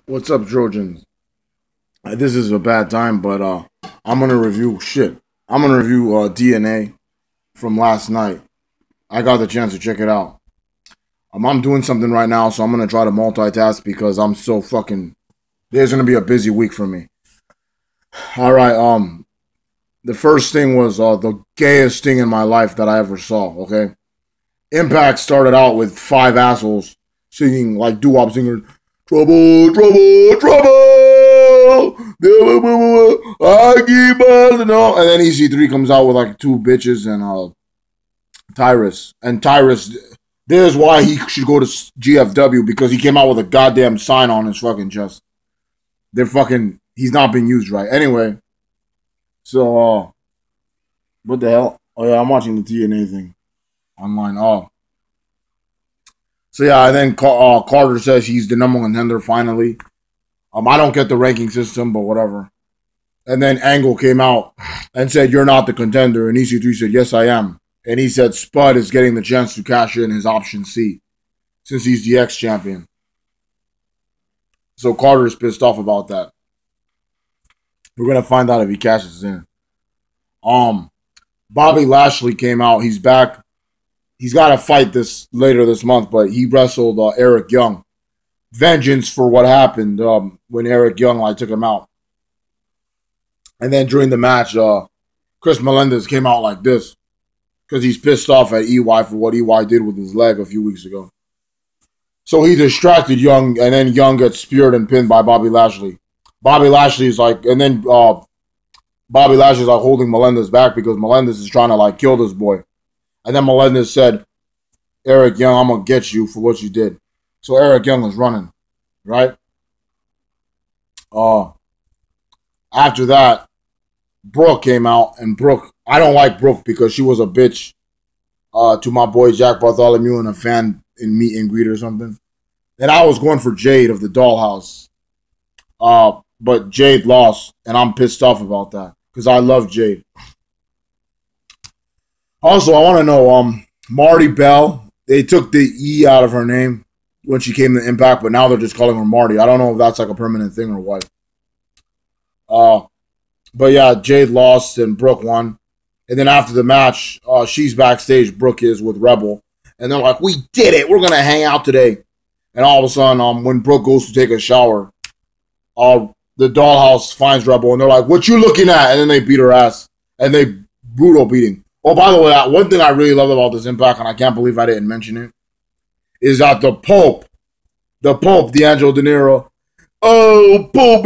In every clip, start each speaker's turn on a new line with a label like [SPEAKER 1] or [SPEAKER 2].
[SPEAKER 1] What's up, Trojans? This is a bad time, but I'm gonna review shit. I'm gonna review TNA from last night. I got the chance to check it out. I'm doing something right now, so I'm gonna try to multitask because I'm so fucking. There's gonna be a busy week for me. All right. The first thing was the gayest thing in my life that I ever saw. Okay, Impact started out with five assholes singing like doo-wop singers. Trouble, trouble, trouble. I keep on, no. And then EC3 comes out with like two bitches and Tyrus. And Tyrus, there's why he should go to GFW because he came out with a goddamn sign on his fucking chest. They're fucking, he's not being used right. Anyway, so, what the hell? Oh yeah, I'm watching the TNA thing online. Oh. So yeah, and then Carter says he's the number one contender finally. I don't get the ranking system, but whatever. And then Angle came out and said, "You're not the contender." And EC3 said, "Yes, I am." And he said Spud is getting the chance to cash in his option C since he's the ex-champion. So Carter's pissed off about that. We're gonna find out if he cashes in. Bobby Lashley came out. He's back. He's got to fight this later this month, but he wrestled Eric Young. Vengeance for what happened when Eric Young took him out. And then during the match, Chris Melendez came out like this because he's pissed off at EY for what EY did with his leg a few weeks ago. So he distracted Young, and then Young gets speared and pinned by Bobby Lashley. Bobby Lashley's and then Bobby Lashley's holding Melendez back because Melendez is trying to kill this boy. And then Melendez said, "Eric Young, I'm going to get you for what you did." So Eric Young was running, right? After that, Brooke came out, and Brooke, I don't like Brooke because she was a bitch to my boy Jack Bartholomew in a fan in meet and greet or something. And I was going for Jade of the Dollhouse. But Jade lost, and I'm pissed off about that because I love Jade. Also, I want to know, Marty Bell, they took the E out of her name when she came to Impact, but now they're just calling her Marty. I don't know if that's a permanent thing or what. But yeah, Jade lost and Brooke won. And then after the match, she's backstage, Brooke is with Rebel. And they're like, "We did it. We're going to hang out today." And all of a sudden, when Brooke goes to take a shower, the Dollhouse finds Rebel, and they're like, "What you looking at?" And then they beat her ass. And they brutal beating. Oh, by the way, one thing I really love about this Impact, and I can't believe I didn't mention it, is that the Pope, D'Angelo De Niro, Pope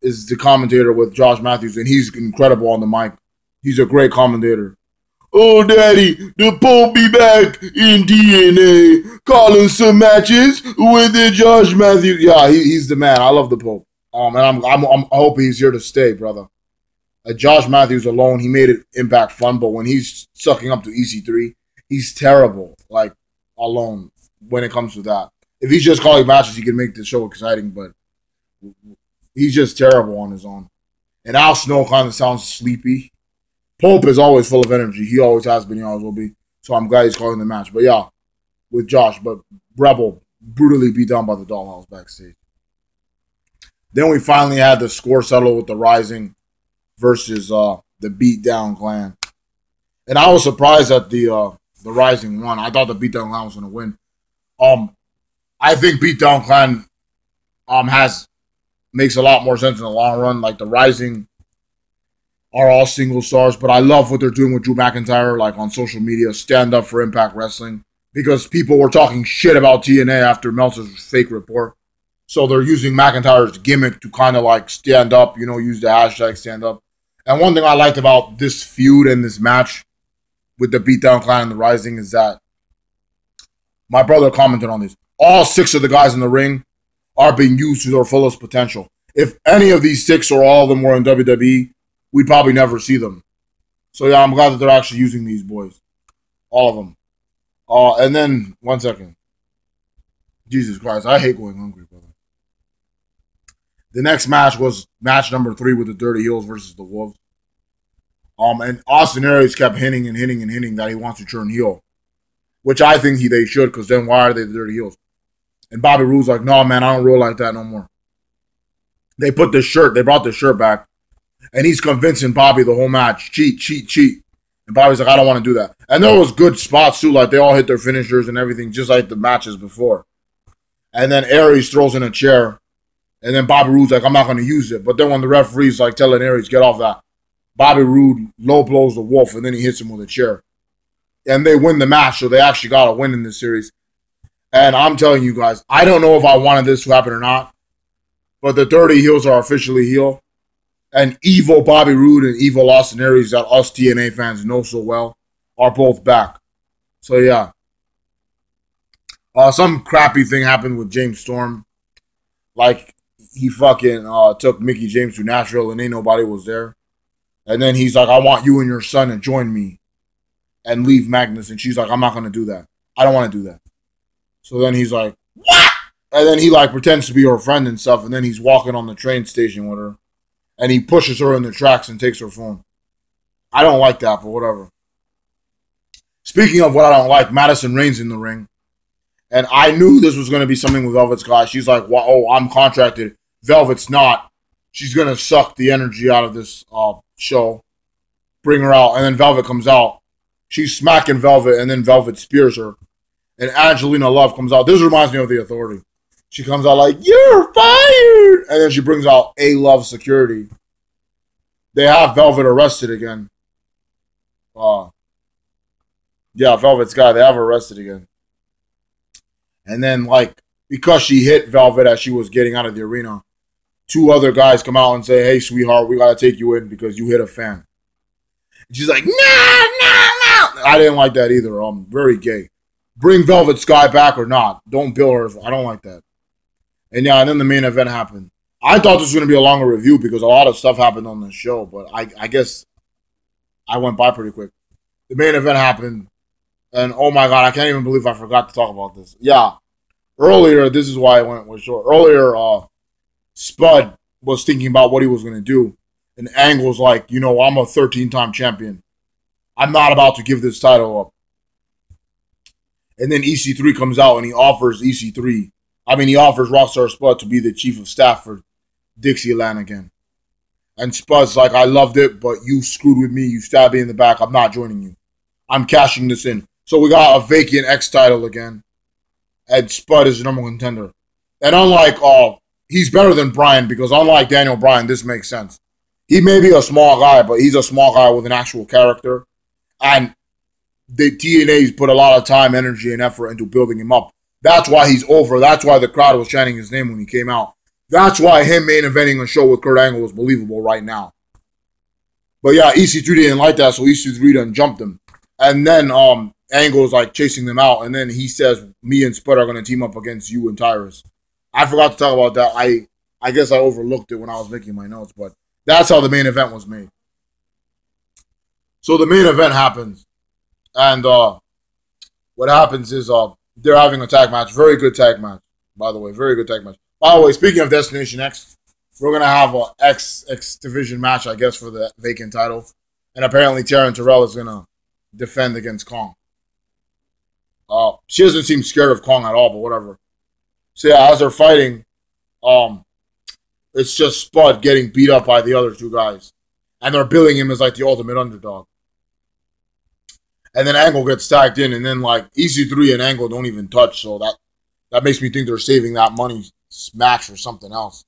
[SPEAKER 1] is the commentator with Josh Matthews, and he's incredible on the mic. He's a great commentator. "Oh, Daddy, the Pope be back in TNA, calling some matches with the Josh Matthews." Yeah, he's the man. I love the Pope. And I hope he's here to stay, brother. Josh Matthews alone, he made it Impact fun, but when he's sucking up to EC3, he's terrible, alone, when it comes to that. If he's just calling matches, he can make the show exciting, but he's just terrible on his own. And Al Snow kind of sounds sleepy. Pope is always full of energy. He always has been, he always will be. So I'm glad he's calling the match. But yeah, with Josh, but Rebel brutally beat down by the Dollhouse backstage. Then we finally had the score settle with the Rising versus the Beatdown Clan. And I was surprised that the Rising won. I thought the Beatdown Clan was going to win. I think Beatdown Clan makes a lot more sense in the long run. The Rising are all single stars, but I love what they're doing with Drew McIntyre, on social media, stand up for Impact Wrestling, because people were talking shit about TNA after Meltzer's fake report. So they're using McIntyre's gimmick to kind of stand up, use the hashtag stand up. And one thing I liked about this feud and this match with the Beatdown Clan and the Rising is that my brother commented on this. All six of the guys in the ring are being used to their fullest potential. If any of these six or all of them were in WWE, we'd probably never see them. So yeah, I'm glad that they're actually using these boys. All of them. And then, one second. Jesus Christ, I hate going hungry, brother. The next match was match number 3 with the Dirty Heels versus the Wolves. And Austin Aries kept hinting that he wants to turn heel, which I think they should, because then why are they the Dirty Heels? And Bobby Roode's like, no, man, I don't roll like that no more. They brought the shirt back. And he's convincing Bobby the whole match, cheat. And Bobby's like, I don't want to do that. And there was good spots too, like they all hit their finishers and everything, just like the matches before. And then Aries throws in a chair. And then Bobby Roode's like, I'm not going to use it. But then when the referee's like telling Aries, get off that, Bobby Roode low blows the Wolf and then he hits him with a chair. And they win the match, so they actually got a win in this series. And I'm telling you guys, I don't know if I wanted this to happen or not, but the Dirty Heels are officially heel. And evil Bobby Roode and evil Austin Aries that us TNA fans know so well are both back. So, yeah. Some crappy thing happened with James Storm. Like, he fucking took Mickie James to Nashville and ain't nobody was there. And then he's like, I want you and your son to join me and leave Magnus. And she's like, I'm not going to do that. I don't want to do that. So then he's like, what? And then he like pretends to be her friend and stuff. And then he's walking on the train station with her. And he pushes her in the tracks and takes her phone. I don't like that, but whatever. Speaking of what I don't like, Madison Rayne's in the ring. And I knew this was going to be something with Velvet's guy. She's like, well, oh, I'm contracted. Velvet's not. She's going to suck the energy out of this show. Bring her out. And then Velvet comes out. She's smacking Velvet, and then Velvet spears her. And Angelina Love comes out. This reminds me of The Authority. She comes out like, you're fired! And then she brings out A-Love security. They have Velvet arrested again. Yeah, Velvet's guy. They have her arrested again. And then, like, because she hit Velvet as she was getting out of the arena, 2 other guys come out and say, hey, sweetheart, we got to take you in because you hit a fan. And she's like, no. I didn't like that either. Very gay. Bring Velvet Sky back or not. Don't bill her. I don't like that. And yeah, and then the main event happened. I thought this was going to be a longer review because a lot of stuff happened on the show, but I guess I went by pretty quick. The main event happened, and oh my God, I can't even believe I forgot to talk about this. Yeah, earlier, this is why I went with short. Earlier, Spud was thinking about what he was going to do, and Angle's like, you know, I'm a 13-time champion. I'm not about to give this title up. And then EC3 comes out and he offers he offers Rockstar Spud to be the chief of staff for Dixieland again. And Spud's like, I loved it, but you screwed with me. You stabbed me in the back. I'm not joining you. I'm cashing this in. So we got a vacant X title again. And Spud is the number 1 contender. And unlike, he's better than Bryan because unlike Daniel Bryan, this makes sense. He may be a small guy, but he's a small guy with an actual character. And the TNA's put a lot of time, energy, and effort into building him up. That's why he's over. That's why the crowd was chanting his name when he came out. That's why him main eventing a show with Kurt Angle is believable right now. But yeah, EC3 didn't like that, so EC3 done jumped him. And then Angle's like chasing them out, and then he says, me and Spud are going to team up against you and Tyrus. I forgot to talk about that. I guess I overlooked it when I was making my notes, but that's how the main event was made. So the main event happens, and what happens is they're having a tag match. Very good tag match, by the way. Very good tag match. By the way, speaking of Destination X, we're going to have an X Division match, I guess, for the vacant title. And apparently Taryn Terrell is going to defend against Kong. She doesn't seem scared of Kong at all, but whatever. So yeah, as they're fighting, it's just Spud getting beat up by the other 2 guys. And they're billing him as like the ultimate underdog. And then Angle gets tagged in, and then like EC3 and Angle don't even touch, so that makes me think they're saving that money match for something else.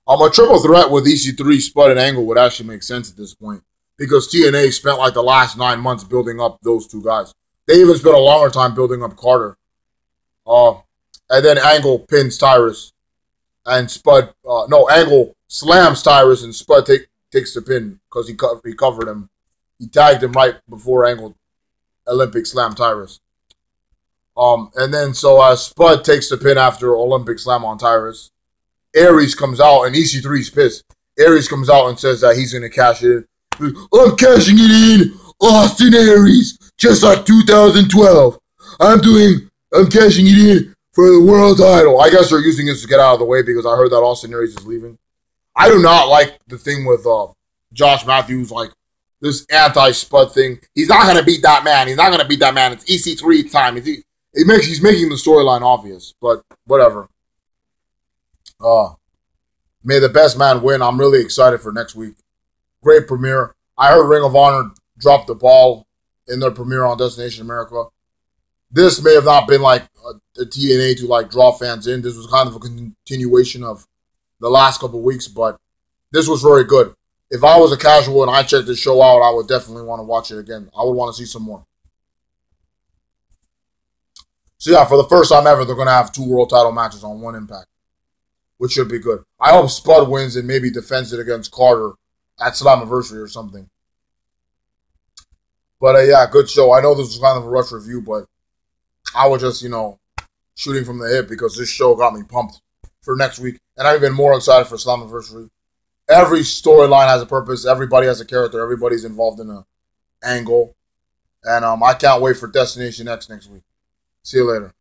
[SPEAKER 1] A triple threat with EC3, Spud, and Angle would actually make sense at this point because TNA spent like the last 9 months building up those 2 guys. They even spent a longer time building up Carter. And then Angle pins Tyrus, and Spud. Angle slams Tyrus, and Spud takes the pin because he covered him. He tagged him right before Angle Olympic slam Tyrus. And then so as Spud takes the pin after Olympic slam on Tyrus, Aries comes out and EC3's pissed. Aries comes out and says that he's going to cash it in. I'm cashing it in, Austin Aries, just like 2012. I'm cashing it in for the world title. I guess they're using this to get out of the way because I heard that Austin Aries is leaving. I do not like the thing with Josh Matthews, like, this anti-Spud thing. He's not going to beat that man. He's not going to beat that man. It's EC3 time. He's making the storyline obvious, but whatever. May the best man win. I'm really excited for next week. Great premiere. I heard Ring of Honor drop the ball in their premiere on Destination America. This may have not been like a TNA to like draw fans in. This was kind of a continuation of the last couple of weeks, but this was very good. If I was a casual and I checked this show out, I would definitely want to watch it again. I would want to see some more. So yeah, for the first time ever, they're going to have 2 world title matches on one Impact, which should be good. I hope Spud wins and maybe defends it against Carter at Slammiversary or something. But yeah, good show. I know this was kind of a rush review, but I was just, shooting from the hip because this show got me pumped for next week. And I'm even more excited for Slammiversary. Every storyline has a purpose. Everybody has a character. Everybody's involved in an angle. And I can't wait for Destination X next week. See you later.